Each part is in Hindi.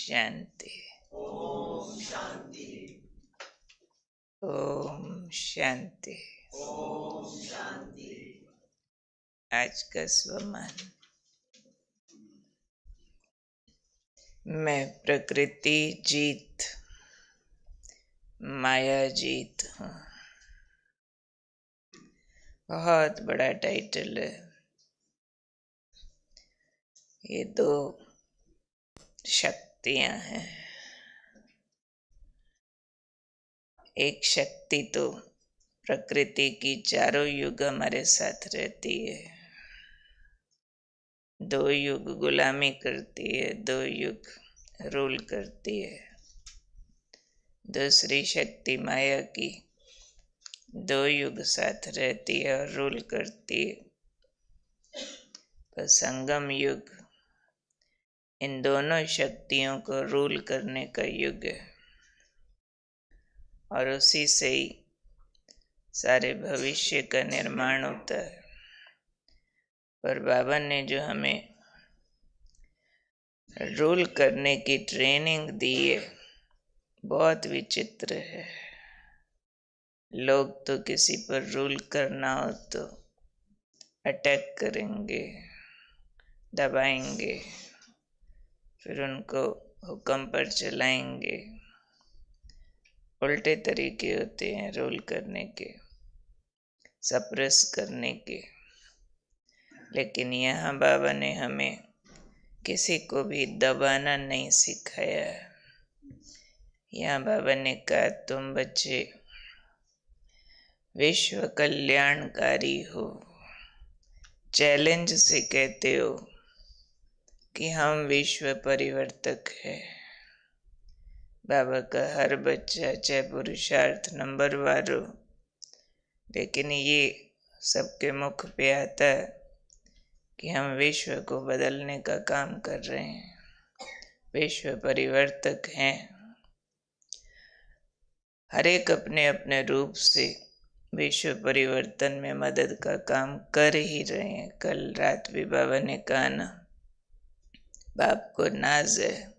शांति। ओम शांति। ओम शांति। ओम शांति। आज का स्वमान। मैं प्रकृति जीत, माया जीत हूँ। बहुत बड़ा टाइटल है। ये दो शक्तियां हैं। एक शक्ति तो प्रकृति की चारों युग हमारे साथ रहती है, 2 युग गुलामी करती है, 2 युग रूल करती है। दूसरी शक्ति माया की 2 युग साथ रहती है और रूल करती है। पर संगम युग इन दोनों शक्तियों को रूल करने का युग है और उसी से ही सारे भविष्य का निर्माण होता है। पर बाबा ने जो हमें रूल करने की ट्रेनिंग दी है बहुत विचित्र है। लोग तो किसी पर रूल करना हो तो अटैक करेंगे, दबाएंगे, फिर उनको हुक्म पर चलाएंगे। उल्टे तरीके होते हैं रूल करने के, सप्रेस करने के। लेकिन यहाँ बाबा ने हमें किसी को भी दबाना नहीं सिखाया। यहाँ बाबा ने कहा तुम बच्चे विश्व कल्याणकारी हो। चैलेंज से कहते हो कि हम विश्व परिवर्तक है। बाबा का हर बच्चा चाहे पुरुषार्थ नंबरवार हो, लेकिन ये सबके मुख पे आता है कि हम विश्व को बदलने का काम कर रहे हैं, विश्व परिवर्तक हैं। हर एक अपने अपने रूप से विश्व परिवर्तन में मदद का काम कर ही रहे हैं। कल रात भी बाबा ने कहा ना, बाप को नाज है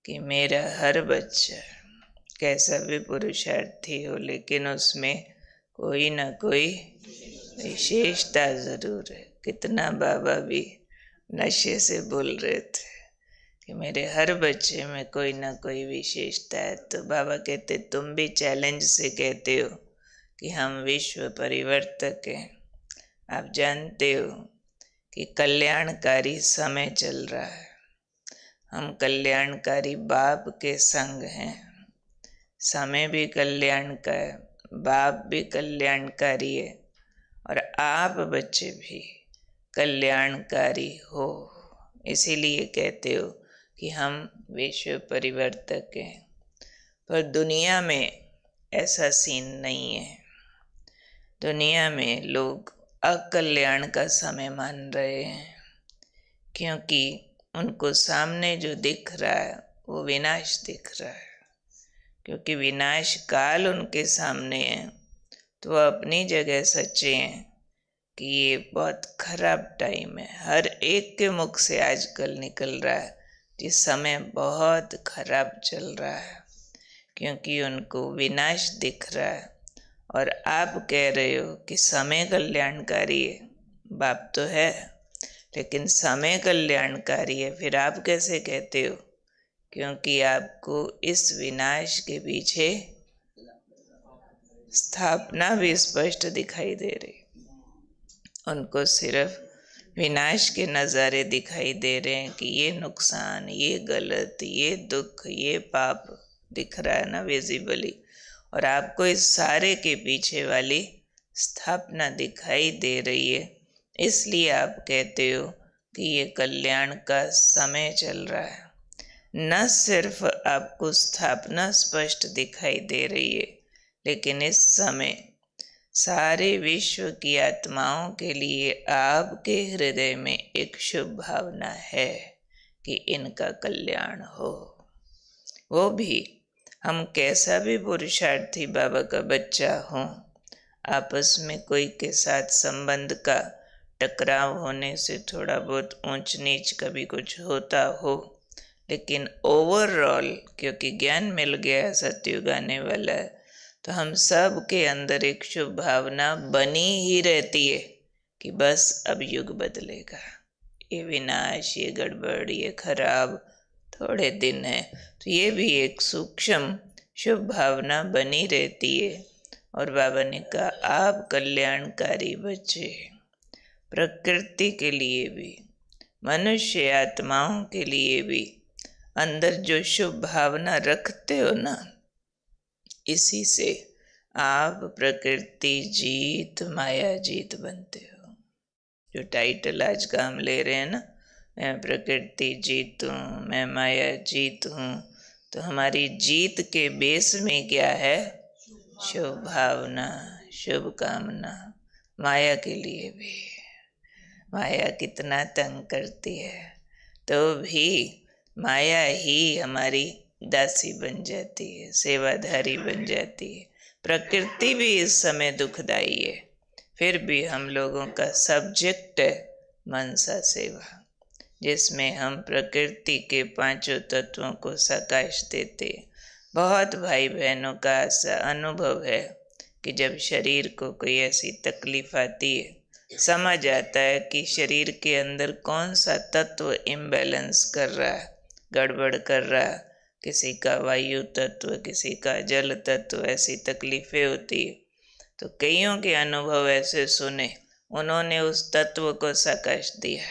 कि मेरा हर बच्चा कैसा भी पुरुषार्थी हो, लेकिन उसमें कोई ना कोई विशेषता जरूर है। कितना बाबा भी नशे से बोल रहे थे कि मेरे हर बच्चे में कोई ना कोई विशेषता है। तो बाबा कहते तुम भी चैलेंज से कहते हो कि हम विश्व परिवर्तक हैं। आप जानते हो कि कल्याणकारी समय चल रहा है। हम कल्याणकारी बाप के संग हैं। समय भी कल्याण का है, बाप भी कल्याणकारी है और आप बच्चे भी कल्याणकारी हो। इसीलिए कहते हो कि हम विश्व परिवर्तक हैं। पर दुनिया में ऐसा सीन नहीं है। दुनिया में लोग अकल्याण का समय मान रहे हैं, क्योंकि उनको सामने जो दिख रहा है वो विनाश दिख रहा है। क्योंकि विनाश काल उनके सामने है, तो वो अपनी जगह सच्चे हैं कि ये बहुत खराब टाइम है। हर एक के मुख से आजकल निकल रहा है कि समय बहुत खराब चल रहा है, क्योंकि उनको विनाश दिख रहा है। और आप कह रहे हो कि समय कल्याणकारी है। बाप तो है, लेकिन समय कल्याणकारी है। फिर आप कैसे कहते हो? क्योंकि आपको इस विनाश के पीछे स्थापना भी स्पष्ट दिखाई दे रही। उनको सिर्फ विनाश के नज़ारे दिखाई दे रहे हैं कि ये नुकसान, ये गलत, ये दुख, ये पाप दिख रहा है ना विजिबली। और आपको इस सारे के पीछे वाली स्थापना दिखाई दे रही है। इसलिए आप कहते हो कि ये कल्याण का समय चल रहा है। न सिर्फ आपको स्थापना स्पष्ट दिखाई दे रही है, लेकिन इस समय सारे विश्व की आत्माओं के लिए आपके हृदय में एक शुभ भावना है कि इनका कल्याण हो। वो भी हम कैसा भी पुरुषार्थी बाबा का बच्चा हो, आपस में कोई के साथ संबंध का टकराव होने से थोड़ा बहुत ऊंच नीच कभी कुछ होता हो, लेकिन ओवरऑल क्योंकि ज्ञान मिल गया, सतयुग आने वाला है, तो हम सब के अंदर एक शुभ भावना बनी ही रहती है कि बस अब युग बदलेगा, ये विनाश, ये गड़बड़, ये खराब थोड़े दिन है। तो ये भी एक सूक्ष्म शुभ भावना बनी रहती है। और बाबा ने कहा आप कल्याणकारी बच्चे, प्रकृति के लिए भी, मनुष्य आत्माओं के लिए भी अंदर जो शुभ भावना रखते हो ना, इसी से आप प्रकृति जीत माया जीत बनते हो। जो टाइटल आज का हम ले रहे हैं ना, मैं प्रकृति जीत हूँ, मैं माया जीत हूँ, तो हमारी जीत के बेस में क्या है? शुभ भावना, शुभ कामना। माया के लिए भी, माया कितना तंग करती है, तो भी माया ही हमारी दासी बन जाती है, सेवाधारी बन जाती है। प्रकृति भी इस समय दुखदाई है, फिर भी हम लोगों का सब्जेक्ट है मनसा सेवा, जिसमें हम प्रकृति के पांचों तत्वों को सकाश देते हैं। बहुत भाई बहनों का ऐसा अनुभव है कि जब शरीर को कोई ऐसी तकलीफ आती है, समझ आता है कि शरीर के अंदर कौन सा तत्व इम्बैलेंस कर रहा है, गड़बड़ कर रहा है, किसी का वायु तत्व, किसी का जल तत्व, ऐसी तकलीफें होती है। तो कईयों के अनुभव ऐसे सुने, उन्होंने उस तत्व को सकाश दिया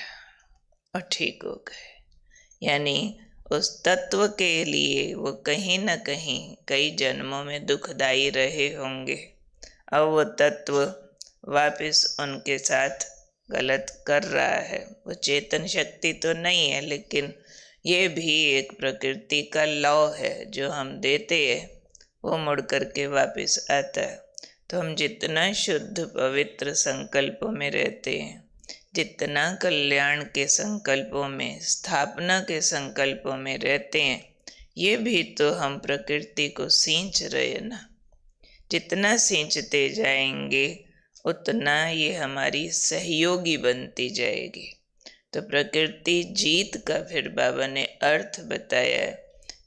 और ठीक हो गए। यानी उस तत्व के लिए वो कहीं न कहीं कई जन्मों में दुखदाई रहे होंगे। अब वो तत्व वापस उनके साथ गलत कर रहा है। वो चेतन शक्ति तो नहीं है, लेकिन ये भी एक प्रकृति का लॉ है, जो हम देते हैं वो मुड़ करके वापस आता है। तो हम जितना शुद्ध पवित्र संकल्पों में रहते हैं, जितना कल्याण के संकल्पों में, स्थापना के संकल्पों में रहते हैं, ये भी तो हम प्रकृति को सींच रहे हैं ना। जितना सींचते जाएंगे उतना ये हमारी सहयोगी बनती जाएगी। तो प्रकृति जीत का फिर बाबा ने अर्थ बताया है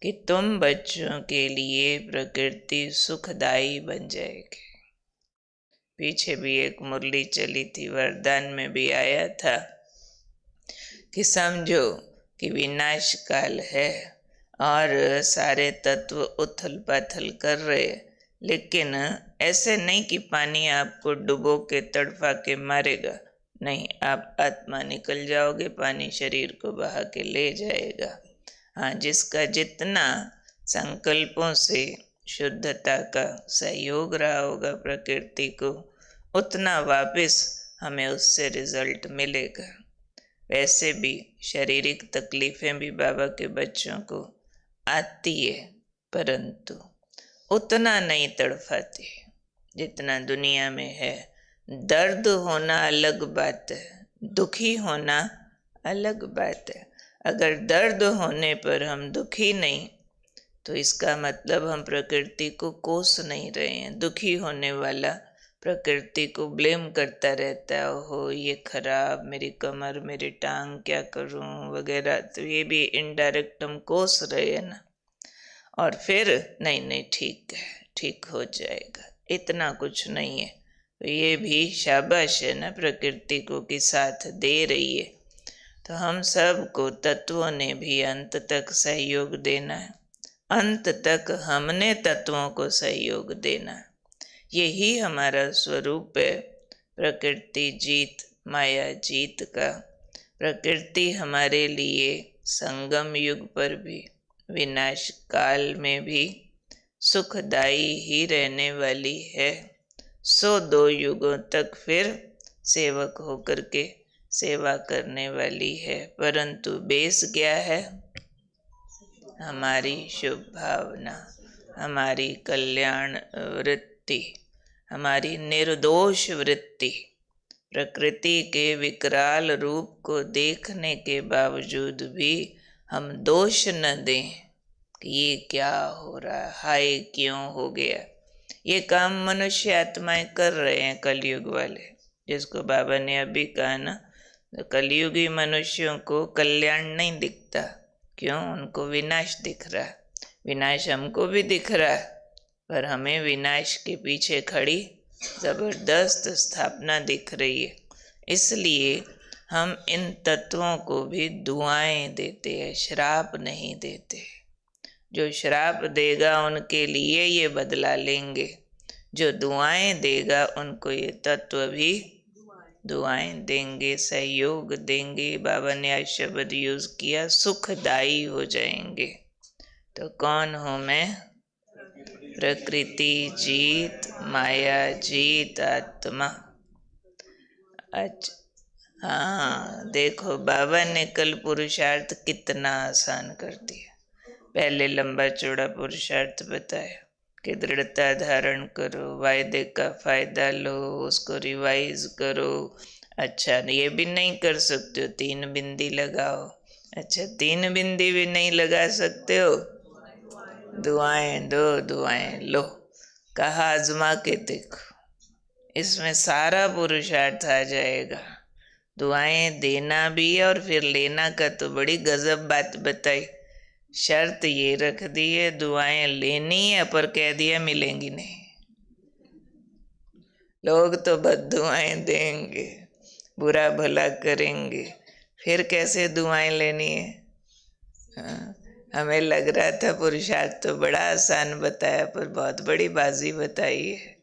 कि तुम बच्चों के लिए प्रकृति सुखदाई बन जाएगी। पीछे भी एक मुरली चली थी, वरदान में भी आया था कि समझो कि विनाश काल है और सारे तत्व उथल पाथल कर रहे, लेकिन ऐसे नहीं कि पानी आपको डुबो के तड़पा के मारेगा, नहीं, आप आत्मा निकल जाओगे, पानी शरीर को बहा के ले जाएगा। हाँ, जिसका जितना संकल्पों से शुद्धता का सहयोग रहा होगा प्रकृति को, उतना वापस हमें उससे रिजल्ट मिलेगा। वैसे भी शारीरिक तकलीफें भी बाबा के बच्चों को आती है, परंतु उतना नहीं तड़पाती जितना दुनिया में है। दर्द होना अलग बात है, दुखी होना अलग बात है। अगर दर्द होने पर हम दुखी नहीं, तो इसका मतलब हम प्रकृति को कोस नहीं रहे हैं। दुखी होने वाला प्रकृति को ब्लेम करता रहता है, ओहो ये खराब, मेरी कमर, मेरी टांग, क्या करूं वगैरह, तो ये भी इनडायरेक्ट हम कोस रहे हैं ना। और फिर नहीं ठीक है, ठीक हो जाएगा, इतना कुछ नहीं है, तो ये भी शाबाश है ना प्रकृति को कि साथ दे रही है। तो हम सब को तत्वों ने भी अंत तक सहयोग देना है, अंत तक हमने तत्वों को सहयोग देना है। यही हमारा स्वरूप है, प्रकृति जीत माया जीत का। प्रकृति हमारे लिए संगम युग पर भी, विनाश काल में भी सुखदाई ही रहने वाली है। 102 युगों तक फिर सेवक होकर के सेवा करने वाली है। परंतु बेस क्या है? हमारी शुभ भावना, हमारी कल्याण वृत्ति, हमारी निर्दोष वृत्ति। प्रकृति के विकराल रूप को देखने के बावजूद भी हम दोष न दें कि ये क्या हो रहा है, हाय क्यों हो गया। ये काम मनुष्य आत्माएं कर रहे हैं, कलयुग वाले, जिसको बाबा ने अभी कहा ना, कलयुगी मनुष्यों को कल्याण नहीं दिखता, क्यों? उनको विनाश दिख रहा है। विनाश हमको भी दिख रहा है, पर हमें विनाश के पीछे खड़ी जबरदस्त स्थापना दिख रही है। इसलिए हम इन तत्वों को भी दुआएं देते हैं, श्राप नहीं देते। जो श्राप देगा उनके लिए ये बदला लेंगे, जो दुआएं देगा उनको ये तत्व भी दुआएं देंगे, सहयोग देंगे। बाबा ने आज शब्द यूज किया, सुखदायी हो जाएंगे। तो कौन हूं मैं? प्रकृति जीत, माया जीत आत्मा। अच्छा, हाँ देखो बाबा ने कल पुरुषार्थ कितना आसान कर दिया। पहले लंबा चौड़ा पुरुषार्थ बताया कि दृढ़ता धारण करो, वायदे का फायदा लो, उसको रिवाइज करो। अच्छा ये भी नहीं कर सकते हो, 3 बिंदी लगाओ। अच्छा 3 बिंदी भी नहीं लगा सकते हो, दुआएं दो, दुआएं लो। कहा आजमा के देखो, इसमें सारा पुरुषार्थ आ जाएगा। दुआएं देना भी है और फिर लेना का तो बड़ी गजब बात बताई। शर्त ये रख दी है दुआएं लेनी है, पर कह दिया मिलेंगी नहीं। लोग तो बद दुआएं देंगे, बुरा भला करेंगे, फिर कैसे दुआएं लेनी है? हाँ, हमें लग रहा था पुरुषार्थ तो बड़ा आसान बताया, पर बहुत बड़ी बाजी बताई है।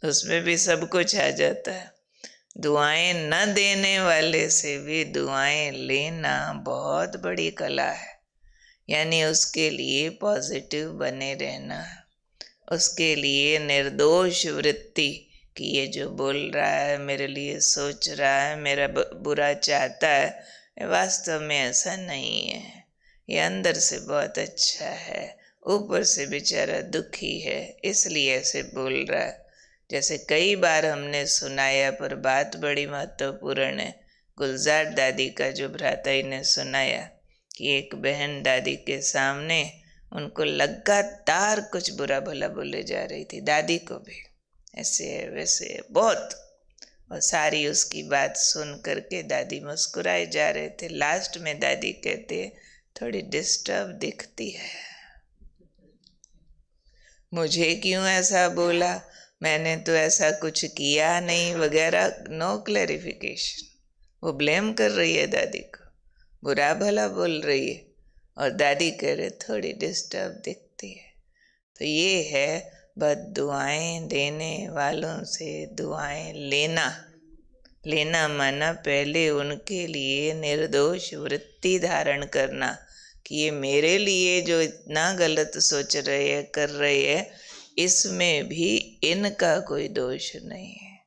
उसमें भी सब कुछ आ जाता है। दुआएं न देने वाले से भी दुआएं लेना बहुत बड़ी कला है। यानी उसके लिए पॉजिटिव बने रहना, उसके लिए निर्दोष वृत्ति कि ये जो बोल रहा है, मेरे लिए सोच रहा है, मेरा बुरा चाहता है, वास्तव में ऐसा नहीं है। ये अंदर से बहुत अच्छा है, ऊपर से बेचारा दुखी है, इसलिए ऐसे बोल रहा है। जैसे कई बार हमने सुनाया, पर बात बड़ी महत्वपूर्ण है। गुलजार दादी का जो भ्राताई ने सुनाया कि एक बहन दादी के सामने उनको लगातार कुछ बुरा भला बोले जा रही थी, दादी को भी ऐसे है वैसे है बहुत, और सारी उसकी बात सुन करके दादी मुस्कुराए जा रहे थे। लास्ट में दादी कहते थोड़ी डिस्टर्ब दिखती है, मुझे क्यों ऐसा बोला, मैंने तो ऐसा कुछ किया नहीं वगैरह। No clarification. वो ब्लेम कर रही है दादी को, बुरा भला बोल रही है, और दादी कह रहे थोड़ी डिस्टर्ब दिखती है। तो ये है बद दुआएं देने वालों से दुआएं लेना। लेना माना पहले उनके लिए निर्दोष वृत्ति धारण करना कि ये मेरे लिए जो इतना गलत सोच रहे हैं, कर रहे हैं, इसमें भी इनका कोई दोष नहीं है।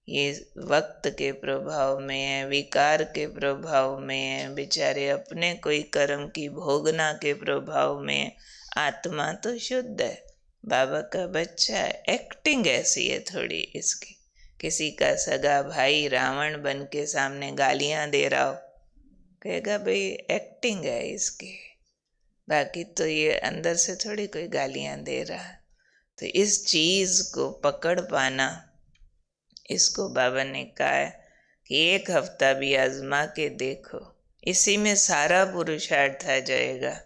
ये वक्त के प्रभाव में है, विकार के प्रभाव में है, बेचारे अपने कोई कर्म की भोगना के प्रभाव में। आत्मा तो शुद्ध है, बाबा का बच्चा है। एक्टिंग ऐसी है थोड़ी इसकी। किसी का सगा भाई रावण बन के सामने गालियां दे रहा हो, कहेगा भाई एक्टिंग है इसकी, बाकी तो ये अंदर से थोड़ी कोई गालियां दे रहा। तो इस चीज को पकड़ पाना, इसको बाबा ने कहा है कि 1 हफ्ता भी आजमा के देखो, इसी में सारा पुरुषार्थ आ जाएगा।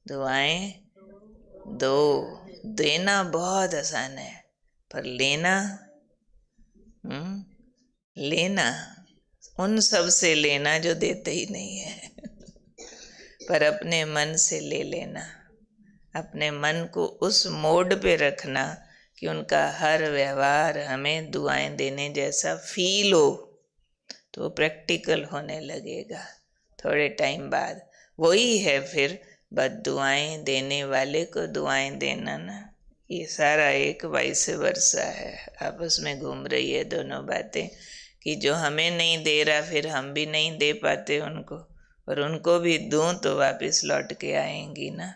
दुआएं दो, देना बहुत आसान है, पर लेना लेना उन सब से लेना जो देते ही नहीं है पर अपने मन से ले लेना, अपने मन को उस मोड पे रखना कि उनका हर व्यवहार हमें दुआएं देने जैसा फील हो, तो प्रैक्टिकल होने लगेगा थोड़े टाइम बाद। वही है फिर बद दुआएं देने वाले को दुआएं देना ना। ये सारा एक वाइस वर्सा है, आपस में घूम रही है दोनों बातें कि जो हमें नहीं दे रहा फिर हम भी नहीं दे पाते उनको, और उनको भी दूं तो वापस लौट के आएंगी ना।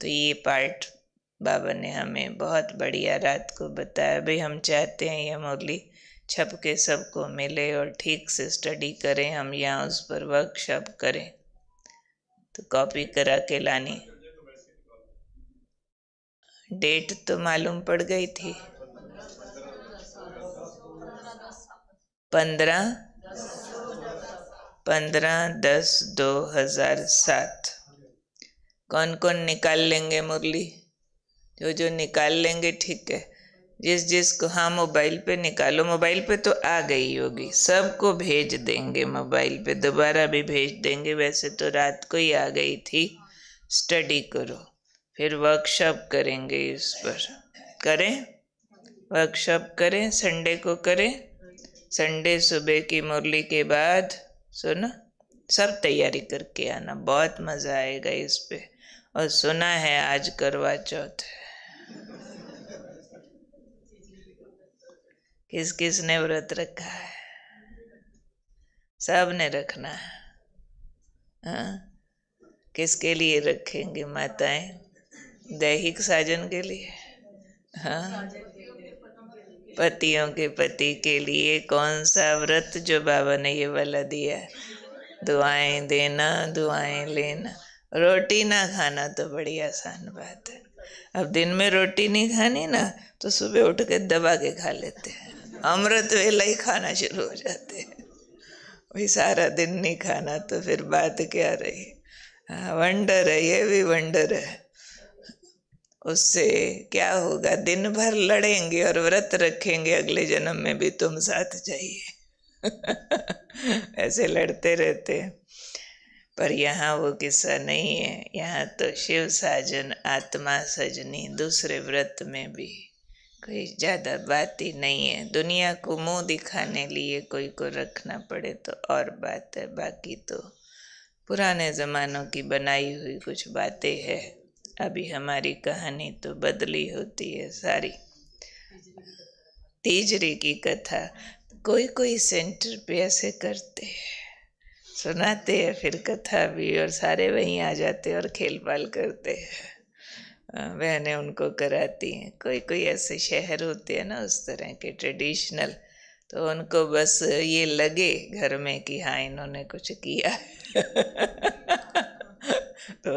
तो ये पार्ट बाबा ने हमें बहुत बढ़िया रात को बताया। भाई हम चाहते हैं ये मुरली छप के सबको मिले और ठीक से स्टडी करें, हम यहाँ उस पर वर्कशॉप करें, तो कॉपी करा के लानी। डेट तो मालूम पड़ गई थी, 15/10/2007। कौन कौन निकाल लेंगे मुरली? जो जो निकाल लेंगे ठीक है। जिस जिसको, हाँ मोबाइल पे निकालो। मोबाइल पे तो आ गई होगी, सबको भेज देंगे मोबाइल पे, दोबारा भी भेज देंगे। वैसे तो रात को ही आ गई थी। स्टडी करो, फिर वर्कशॉप करेंगे इस पर। करें वर्कशॉप, करें संडे को करें। संडे सुबह की मुरली के बाद सुनो, सब तैयारी करके आना, बहुत मज़ा आएगा इस पे। और सुना है आज करवा चौथ है। किस किस ने व्रत रखा है? सब ने रखना है। हाँ, किसके लिए रखेंगे माताएं? दैहिक साजन के लिए। हाँ, पतियों के पति के लिए। कौन सा व्रत? जो बाबा ने ये वाला दिया है, दुआएं देना दुआएं लेना। रोटी ना खाना तो बड़ी आसान बात है। अब दिन में रोटी नहीं खानी ना, तो सुबह उठ के दबा के खा लेते हैं, अमृत वेला ही खाना शुरू हो जाते हैं। वही सारा दिन नहीं खाना तो फिर बात क्या रही? हाँ, वंडर है, ये भी वंडर है। उससे क्या होगा? दिन भर लड़ेंगे और व्रत रखेंगे, अगले जन्म में भी तुम साथ चाहिए। ऐसे लड़ते रहते हैं। पर यहाँ वो किस्सा नहीं है। यहाँ तो शिव साजन आत्मा सजनी, दूसरे व्रत में भी कोई ज़्यादा बात ही नहीं है। दुनिया को मुंह दिखाने लिए कोई को रखना पड़े तो और बात है, बाकी तो पुराने ज़मानों की बनाई हुई कुछ बातें हैं। अभी हमारी कहानी तो बदली होती है सारी। तीजरी की कथा कोई कोई सेंटर पे ऐसे करते हैं, सुनाते हैं फिर कथा भी, और सारे वहीं आ जाते और खेल पाल करते हैं। बहनें उनको कराती हैं। कोई कोई ऐसे शहर होते हैं ना उस तरह के ट्रेडिशनल, तो उनको बस ये लगे घर में कि हाँ इन्होंने कुछ किया। तो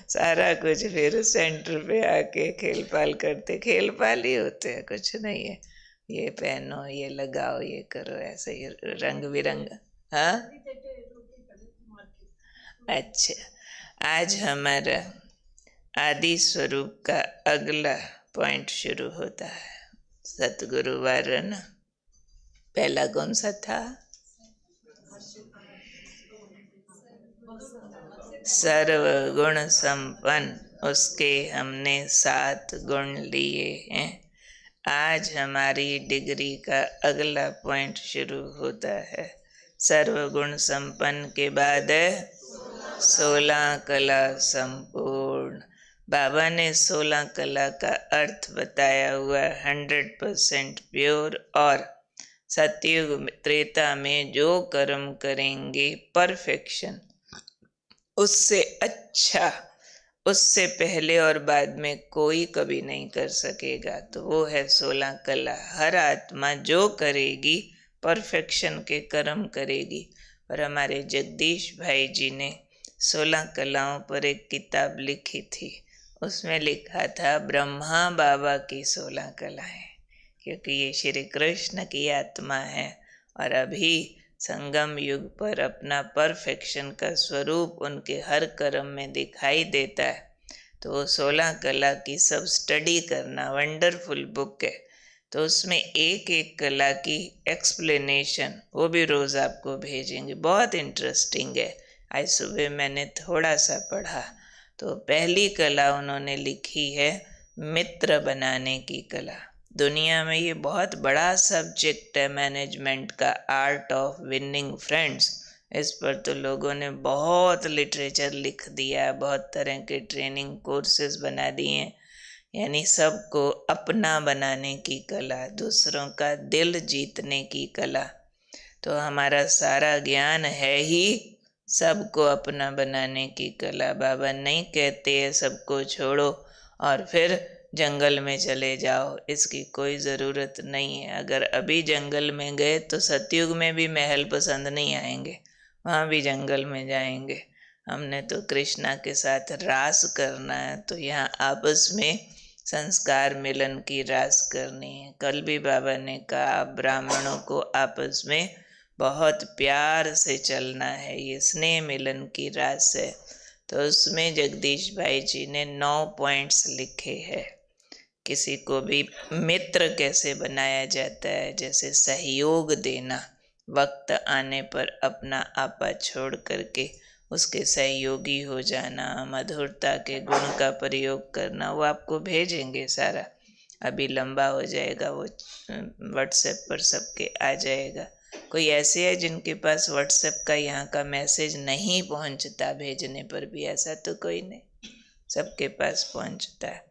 सारा कुछ फिर सेंटर पे आके खेल पाल करते। खेल पाल ही होते हैं, कुछ नहीं है। ये पहनो, ये लगाओ, ये करो, ऐसे ही रंग बिरंग। हाँ, अच्छा, आज हमारा आदि स्वरूप का अगला पॉइंट शुरू होता है। सतगुरुवार ना, पहला कौन सा था? सर्वगुण संपन्न, उसके हमने 7 गुण लिए हैं। आज हमारी डिग्री का अगला पॉइंट शुरू होता है। सर्वगुण संपन्न के बाद 16 कला संपूर्ण। बाबा ने 16 कला का अर्थ बताया हुआ 100% प्योर, और सतयुग त्रेता में जो कर्म करेंगे परफेक्शन, उससे अच्छा, उससे पहले और बाद में कोई कभी नहीं कर सकेगा। तो वो है 16 कला। हर आत्मा जो करेगी परफेक्शन के कर्म करेगी। और हमारे जगदीश भाई जी ने 16 कलाओं पर एक किताब लिखी थी। उसमें लिखा था ब्रह्मा बाबा की 16 कलाएं, क्योंकि ये श्री कृष्ण की आत्मा है और अभी संगम युग पर अपना परफेक्शन का स्वरूप उनके हर कर्म में दिखाई देता है। तो 16 कला की सब स्टडी करना, वंडरफुल बुक है। तो उसमें एक एक कला की एक्सप्लेनेशन वो भी रोज़ आपको भेजेंगे, बहुत इंटरेस्टिंग है। आज सुबह मैंने थोड़ा सा पढ़ा। तो पहली कला उन्होंने लिखी है मित्र बनाने की कला। दुनिया में ये बहुत बड़ा सब्जेक्ट है मैनेजमेंट का, आर्ट ऑफ विनिंग फ्रेंड्स। इस पर तो लोगों ने बहुत लिटरेचर लिख दिया, बहुत तरह के ट्रेनिंग कोर्सेज बना दिए हैं। यानी सबको अपना बनाने की कला, दूसरों का दिल जीतने की कला। तो हमारा सारा ज्ञान है ही सबको अपना बनाने की कला। बाबा नहीं कहते हैं सबको छोड़ो और फिर जंगल में चले जाओ, इसकी कोई ज़रूरत नहीं है। अगर अभी जंगल में गए तो सतयुग में भी महल पसंद नहीं आएंगे, वहाँ भी जंगल में जाएंगे। हमने तो कृष्णा के साथ रास करना है, तो यहाँ आपस में संस्कार मिलन की रास करनी है। कल भी बाबा ने कहा ब्राह्मणों को आपस में बहुत प्यार से चलना है, ये स्नेह मिलन की रास है। तो उसमें जगदीश भाई जी ने 9 पॉइंट्स लिखे हैं। किसी को भी मित्र कैसे बनाया जाता है, जैसे सहयोग देना, वक्त आने पर अपना आपा छोड़ करके उसके सहयोगी हो जाना, मधुरता के गुण का प्रयोग करना, वो आपको भेजेंगे सारा। अभी लंबा हो जाएगा, वो व्हाट्सएप पर सबके आ जाएगा। कोई ऐसे है जिनके पास व्हाट्सएप का यहाँ का मैसेज नहीं पहुँचता, भेजने पर भी? ऐसा तो कोई नहीं, सबके पास पहुँचता है।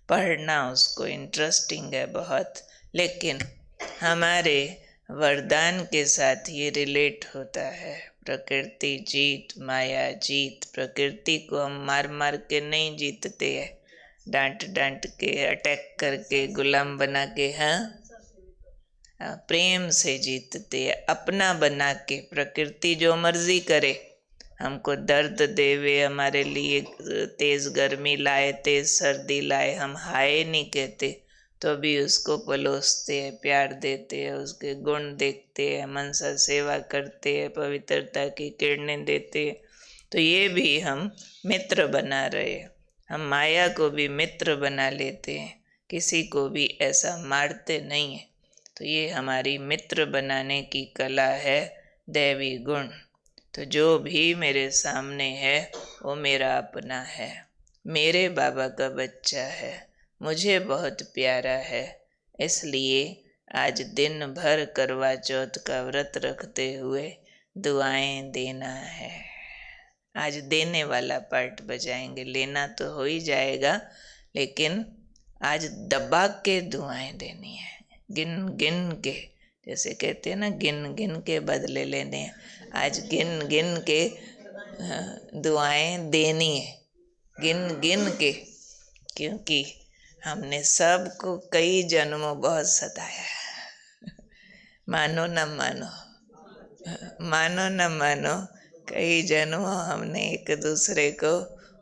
पढ़ना उसको इंटरेस्टिंग है बहुत, लेकिन हमारे वरदान के साथ ये रिलेट होता है। प्रकृति जीत, माया जीत। प्रकृति को हम मार मार के नहीं जीतते हैं, डांट डांट के, अटैक करके, गुलाम बना के, हाँ, प्रेम से जीतते हैं, अपना बना के। प्रकृति जो मर्जी करे, हमको दर्द देवे, हमारे लिए तेज गर्मी लाए, तेज सर्दी लाए, हम हाय नहीं कहते तो भी उसको पलोसते हैं, प्यार देते हैं, उसके गुण देखते हैं, मनसा सेवा करते हैं, पवित्रता की किरणें देते हैं। तो ये भी हम मित्र बना रहे हैं। हम माया को भी मित्र बना लेते हैं, किसी को भी ऐसा मारते नहीं है। तो ये हमारी मित्र बनाने की कला है, दैवी गुण। तो जो भी मेरे सामने है वो मेरा अपना है, मेरे बाबा का बच्चा है, मुझे बहुत प्यारा है। इसलिए आज दिन भर करवा चौथ का व्रत रखते हुए दुआएं देना है। आज देने वाला पार्ट बजाएंगे, लेना तो हो ही जाएगा, लेकिन आज दबा के दुआएं देनी है, गिन गिन के। जैसे कहते हैं ना, गिन गिन के बदले लेने हैं। आज गिन गिन के दुआएं देनी है, गिन गिन के, क्योंकि हमने सबको कई जन्मों बहुत सताया है। मानो न मानो, मानो न मानो, कई जन्मों हमने एक दूसरे को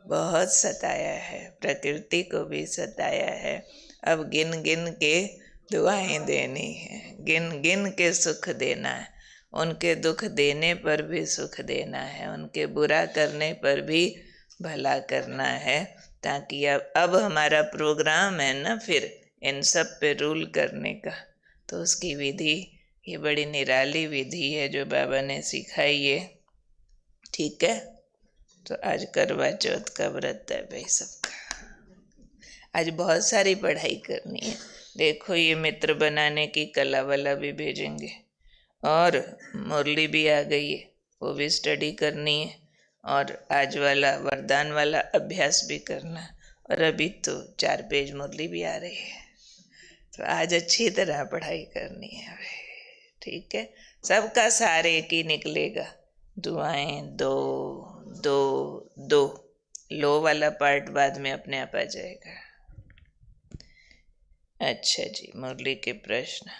बहुत सताया है, प्रकृति को भी सताया है। अब गिन गिन के दुआएं देनी है, गिन गिन के सुख देना है। उनके दुख देने पर भी सुख देना है, उनके बुरा करने पर भी भला करना है, ताकि अब हमारा प्रोग्राम है ना फिर इन सब पे रूल करने का। तो उसकी विधि, ये बड़ी निराली विधि है जो बाबा ने सिखाई है। ठीक है, तो आज करवा चौथ का व्रत है भाई सबका। आज बहुत सारी पढ़ाई करनी है। देखो, ये मित्र बनाने की कला वाला भी भेजेंगे, और मुरली भी आ गई है, वो भी स्टडी करनी है, और आज वाला वरदान वाला अभ्यास भी करना है। और अभी तो 4 पेज मुरली भी आ रही है, तो आज अच्छी तरह पढ़ाई करनी है भाई। ठीक है, सबका सार एक ही निकलेगा। दुआएं दो दो दो, लो वाला पार्ट बाद में अपने आप आ जाएगा। अच्छा जी, मुरली के प्रश्न।